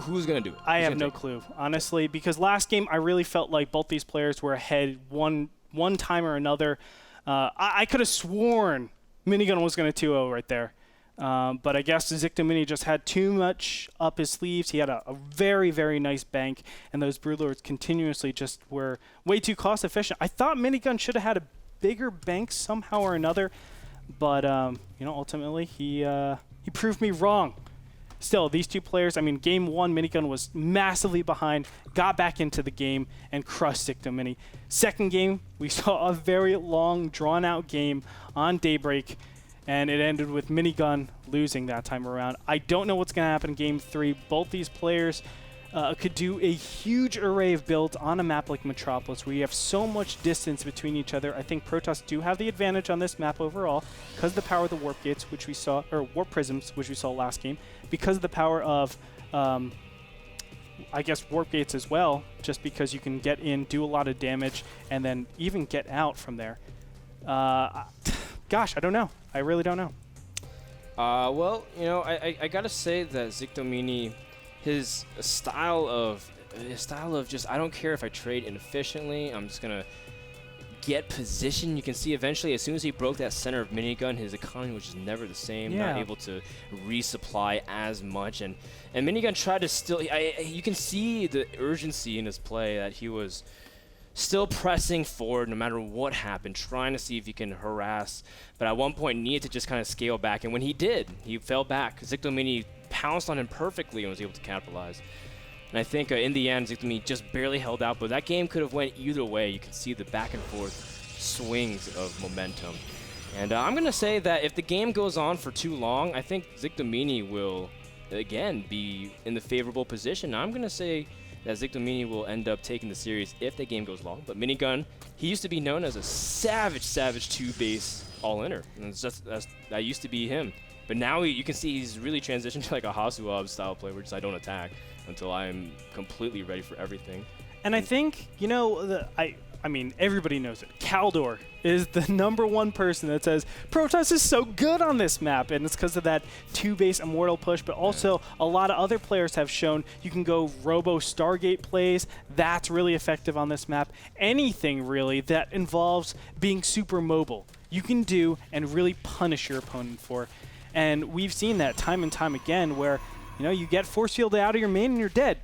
who's going to do it? I have no clue, honestly, because last game I really felt like both these players were ahead one time or another. I could have sworn Minigun was going to 2-0 right there. But I guess Ziktomini just had too much up his sleeves. He had a very, very nice bank, and those Broodlords continuously just were way too cost efficient. I thought Minigun should have had a bigger bank somehow or another, but ultimately he proved me wrong. Still, these two players, I mean, game one, Minigun was massively behind, got back into the game, and crushed Ziktomini. Second game, we saw a very long, drawn-out game on Daybreak, and it ended with Minigun losing that time around. I don't know what's going to happen in game three. Both these players could do a huge array of builds on a map like Metropolis, where you have so much distance between each other. I think Protoss do have the advantage on this map overall because of the power of the Warp Gates, which we saw, or Warp Prisms, which we saw last game, because of the power of, I guess, Warp Gates as well, just because you can get in, do a lot of damage, and then even get out from there. Gosh, I don't know. I really don't know. Well, I gotta say that Ziktomini, his style of just, I don't care if I trade inefficiently, I'm just gonna get position. You can see eventually, as soon as he broke that center of Minigun, his economy was just never the same, not able to resupply as much, and Minigun tried to still, you can see the urgency in his play, that he was still pressing forward no matter what happened, trying to see if he can harass, but at one point needed to just kind of scale back, and when he did, he fell back. Ziktomini pounced on him perfectly and was able to capitalize. And I think in the end, Ziktomini just barely held out, but that game could have went either way. You can see the back and forth swings of momentum. And I'm going to say that if the game goes on for too long, I think Ziktomini will, again, be in the favorable position. I'm going to say that Ziktomini will end up taking the series if the game goes long. But Minigun, he used to be known as a savage 2-base all-inner. And that used to be him. But now you can see he's really transitioned to like a Hasuab style play, where just I don't attack until I'm completely ready for everything. And I think, I mean, everybody knows it. Kaldor is the #1 person that says Protoss is so good on this map, and it's because of that 2-base Immortal push, but also a lot of other players have shown you can go Robo Stargate plays. That's really effective on this map. Anything, really, that involves being super mobile, you can do and really punish your opponent for. And we've seen that time and time again where, you get force fielded out of your main and you're dead.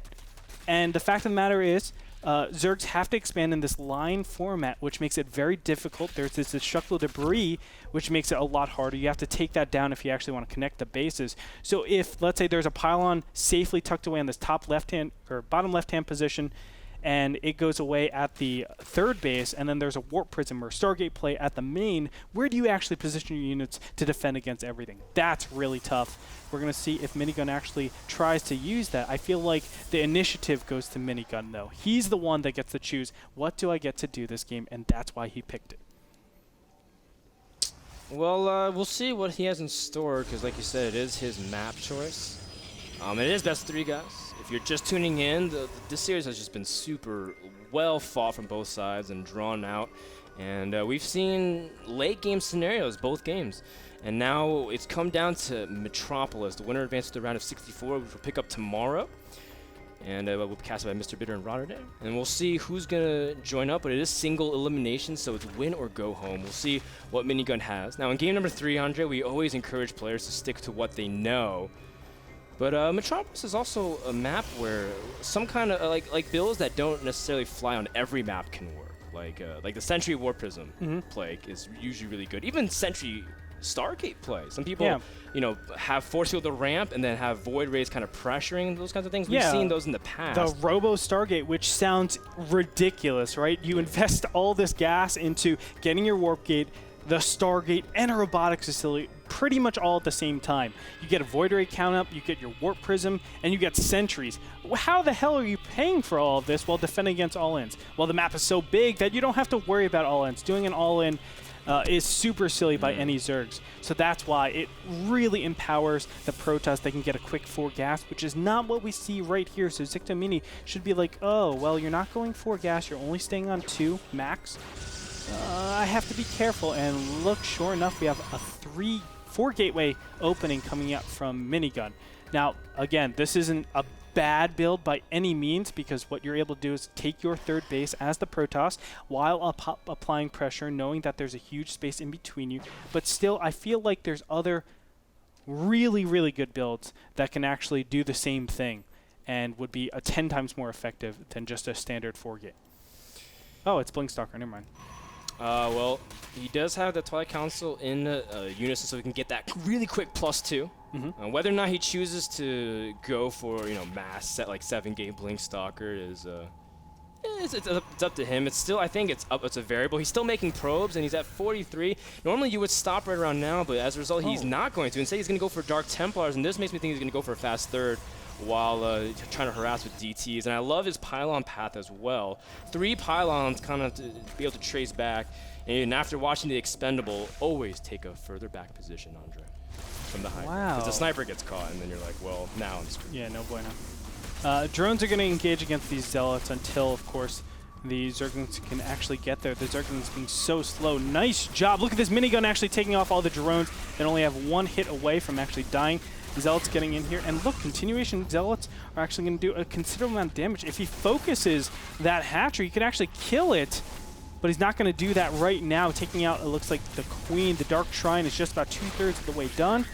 And the fact of the matter is, Zergs have to expand in this line format, which makes it very difficult. There's this destructible debris, which makes it a lot harder. You have to take that down if you actually want to connect the bases. So if, let's say, there's a pylon safely tucked away on this top left-hand or bottom left-hand position, and it goes away at the third base, and then there's a Warp Prism or Stargate play at the main, where do you actually position your units to defend against everything? That's really tough. We're going to see if Minigun actually tries to use that. I feel like the initiative goes to Minigun, though. He's the one that gets to choose, what do I get to do this game, and that's why he picked it. Well, we'll see what he has in store, because like you said, it is his map choice. It is best of 3, guys. If you're just tuning in, this series has just been super well fought from both sides and drawn out. And we've seen late game scenarios, both games. And now it's come down to Metropolis. The winner advances to the round of 64, which we'll pick up tomorrow. And we'll be casted by Mr. Bitter and Rotterdam. And we'll see who's going to join up. But it is single elimination, so it's win or go home. We'll see what Minigun has. Now, in game number 3, Andre, we always encourage players to stick to what they know. But Metropolis is also a map where some kind of like builds that don't necessarily fly on every map can work. Like the Sentry Warp Prism play is usually really good. Even Sentry Stargate play. Some people, have force field the ramp and then have Void Rays kind of pressuring those kinds of things. We've seen those in the past. The Robo Stargate, which sounds ridiculous, right? You invest all this gas into getting your Warp Gate, the Stargate, and a robotics facility pretty much all at the same time. You get a Void Ray count up, you get your Warp Prism, and you get sentries. How the hell are you paying for all of this while defending against all-ins? Well, the map is so big that you don't have to worry about all-ins. Doing an all-in is super silly by any Zergs. So that's why it really empowers the Protoss. They can get a quick 4 gas, which is not what we see right here. So Ziktomini should be like, oh, well, you're not going 4 gas, you're only staying on 2 max. I have to be careful, and look, sure enough, we have a 4 gateway opening coming up from Minigun. Now, again, this isn't a bad build by any means, because what you're able to do is take your third base as the Protoss while applying pressure, knowing that there's a huge space in between you. But still, I feel like there's other really, really good builds that can actually do the same thing and would be 10 times more effective than just a standard 4-gate. Oh, it's Blinkstalker. Never mind. Well, he does have the Twilight Council in unison, so we can get that really quick +2. Whether or not he chooses to go for, mass set like 7-gate Blinkstalker is it's up to him. It's still, I think it's a variable. He's still making probes, and he's at 43. Normally you would stop right around now, but as a result, he's not going to. Instead, he's going to go for Dark Templars, and this makes me think he's going to go for a fast third while trying to harass with DTs. And I love his pylon path as well. 3 pylons kind of to be able to trace back. And after watching the Expendable, always take a further back position, Andre, from the high. Wow. Because the sniper gets caught, and then you're like, well, now I'm screwed. Yeah, no bueno. Drones are going to engage against these Zealots until, of course, the Zerglings can actually get there. The Zerglings being so slow. Nice job. Look at this minigun actually taking off all the drones. They only have 1 hit away from actually dying. Zealots getting in here. And look, continuation Zealots are actually going to do a considerable amount of damage. If he focuses that hatchery, he can actually kill it. But he's not going to do that right now. Taking out, it looks like the Queen. The Dark Shrine is just about 2/3 of the way done.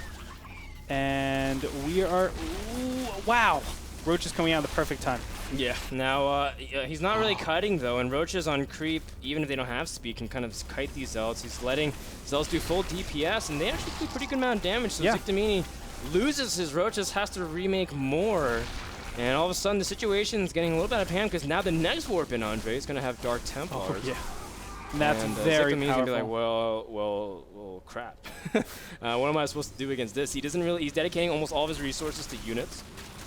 And we are... Ooh, wow. Roach is coming out at the perfect time. Yeah, now he's not really kiting though, and Roaches on creep, even if they don't have speed, can kind of kite these Zealots. He's letting Zealots do full DPS, and they actually do a pretty good amount of damage, so Ziktomini loses his Roaches, has to remake more, and all of a sudden the situation is getting a little bit out of hand, because now the next warp in Andre is going to have Dark Templars. Oh, yeah. And that's very Ziktomini's powerful. Gonna be like, well, crap. What am I supposed to do against this? He doesn't really, he's dedicating almost all of his resources to units.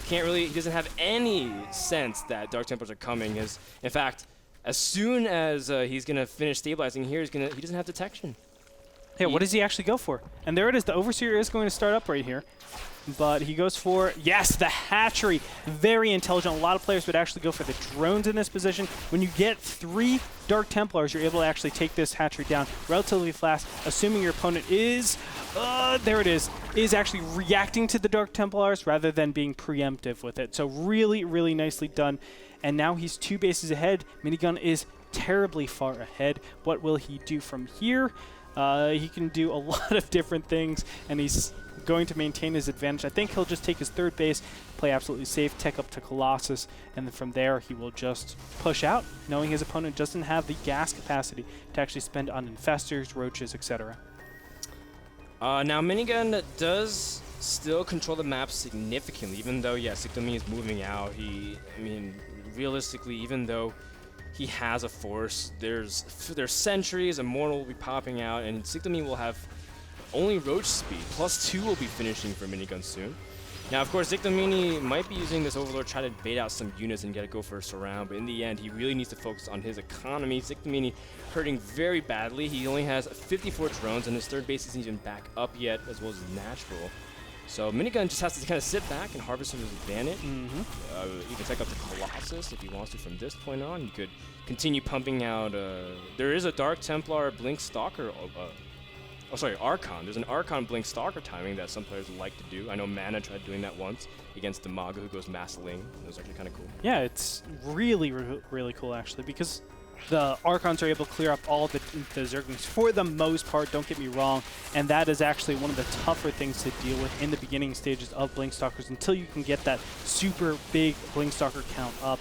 He doesn't have any sense that Dark Templars are coming. In fact, as soon as he's going to finish stabilizing here, he doesn't have detection. Yeah, what does he actually go for? And there it is. The Overseer is going to start up right here. But he goes for, yes, the hatchery. Very intelligent. A lot of players would actually go for the drones in this position. When you get 3 Dark Templars, you're able to actually take this hatchery down relatively fast, assuming your opponent is, there it is actually reacting to the Dark Templars rather than being preemptive with it. So really, really nicely done. And now he's 2 bases ahead. Minigun is terribly far ahead. What will he do from here? He can do a lot of different things, and he's going to maintain his advantage. I think he'll just take his 3rd base, play absolutely safe, tech up to Colossus, and then from there he will just push out, knowing his opponent doesn't have the gas capacity to actually spend on infestors, roaches, etc. Now Minigun does still control the map significantly, even though, yes, Ziktomini is moving out. Realistically, even though he has a force, there's sentries, Immortal will be popping out, and Ziktomini will have only Roach speed. +2 will be finishing for Minigun soon. Now, of course, Ziktomini might be using this Overlord, try to bait out some units and get to go for a surround, but in the end, he really needs to focus on his economy. Ziktomini hurting very badly. He only has 54 drones, and his 3rd base isn't even back up yet, as well as his natural. So Minigun just has to kind of sit back and harvest his advantage. He can take up to Colossus if he wants to from this point on. He could continue pumping out. There is a Dark Templar Blink Stalker. Archon. There's an Archon Blink Stalker timing that some players like to do. I know Mana tried doing that once against Demaga, who goes Mass Ling. It was actually kind of cool. Yeah, it's really, really cool, actually, because the Archons are able to clear up all the Zerglings for the most part, don't get me wrong, and that is actually one of the tougher things to deal with in the beginning stages of Blinkstalkers until you can get that super big Blinkstalker count up.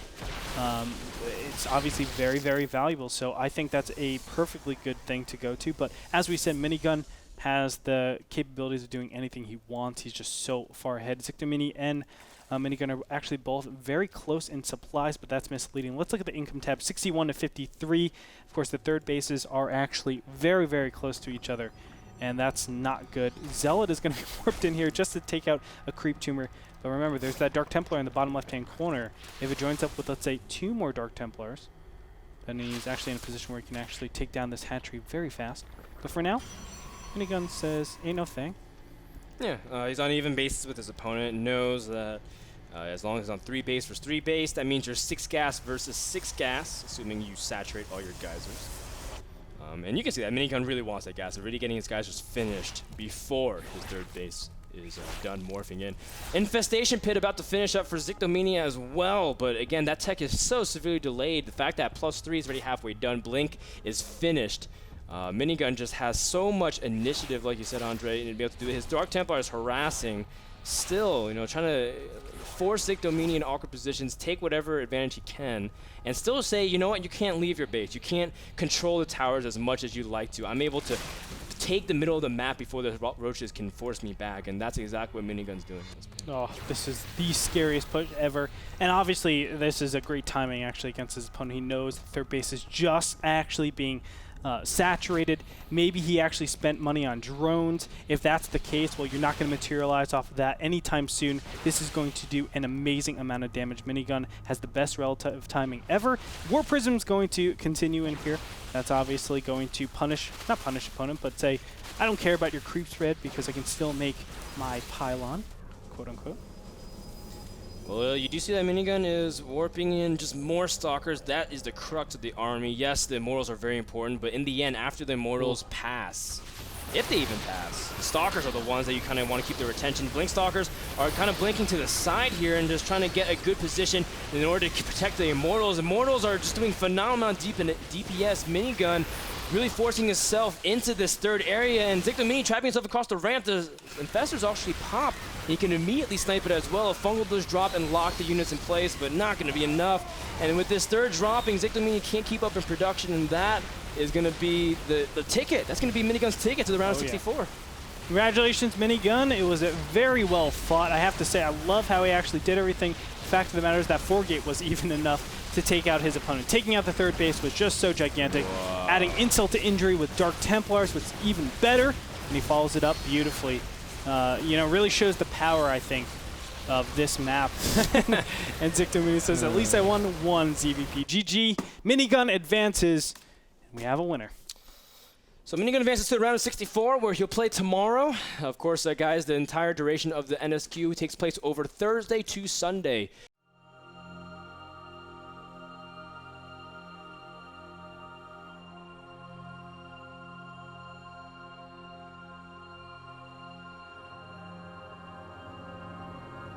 It's obviously very, very valuable, so I think that's a perfectly good thing to go to. But as we said, Minigun has the capabilities of doing anything he wants. He's just so far ahead. Ziktomini and Minigun are actually both very close in supplies, but that's misleading. Let's look at the income tab, 61 to 53. Of course, the 3rd bases are actually very, very close to each other, and that's not good. Zealot is going to be warped in here just to take out a creep tumor. But remember, there's that Dark Templar in the bottom left-hand corner. If it joins up with, let's say, 2 more Dark Templars, then he's actually in a position where he can actually take down this hatchery very fast. But for now, Minigun says, ain't no thing. Yeah, he's on even bases with his opponent, knows that as long as he's on 3 base versus 3 base, that means you're 6 gas versus 6 gas, assuming you saturate all your geysers. And you can see that Minigun really wants that gas. Already getting his geysers finished before his 3rd base is done morphing in. Infestation Pit about to finish up for Ziktomini as well, but again, that tech is so severely delayed. The fact that +3 is already halfway done, Blink is finished. Minigun just has so much initiative, like you said, Andre, and to be able to do it. His Dark Templar is harassing, still, you know, trying to force Ziktomini in awkward positions, take whatever advantage he can, and still say, you know what, you can't leave your base. You can't control the towers as much as you'd like to. I'm able to take the middle of the map before the roaches can force me back, and that's exactly what Minigun's doing at this point. Oh, this is the scariest push ever. And obviously, this is a great timing actually against his opponent. He knows the third base is just actually being saturated. Maybe he actually spent money on drones. If that's the case, well, you're not going to materialize off of that anytime soon. This is going to do an amazing amount of damage. Minigun has the best relative timing ever. War Prism's going to continue in here. That's obviously going to not punish opponent, but say, I don't care about your creep spread because I can still make my pylon, quote unquote. Well, you do see that Minigun is warping in just more Stalkers. That is the crux of the army. Yes, the Immortals are very important, but in the end, after the Immortals pass, if they even pass, the Stalkers are the ones that you kind of want to keep their attention. Blink Stalkers are kind of blinking to the side here and just trying to get a good position in order to protect the Immortals. Immortals are just doing phenomenal DPS. Minigun really forcing himself into this third area, and Ziktomini trapping himself across the ramp. The Infestors actually pop. He can immediately snipe it as well. A Fungal does drop and lock the units in place, but not going to be enough. And with this third dropping, Ziktomini can't keep up in production, and that is going to be the ticket. That's going to be Minigun's ticket to the round of 64. Yeah. Congratulations, Minigun. It was very well fought. I have to say, I love how he actually did everything. The fact of the matter is that 4-gate was even enough to take out his opponent. Taking out the third base was just so gigantic. Wow. Adding insult to injury with Dark Templars was even better, and he follows it up beautifully. You know, really shows the power, I think, of this map. And Ziktomini says, at least I won one ZVP. GG, Minigun advances, and we have a winner. So Minigun advances to the round of 64, where he'll play tomorrow. Of course, guys, the entire duration of the NSQ takes place over Thursday to Sunday.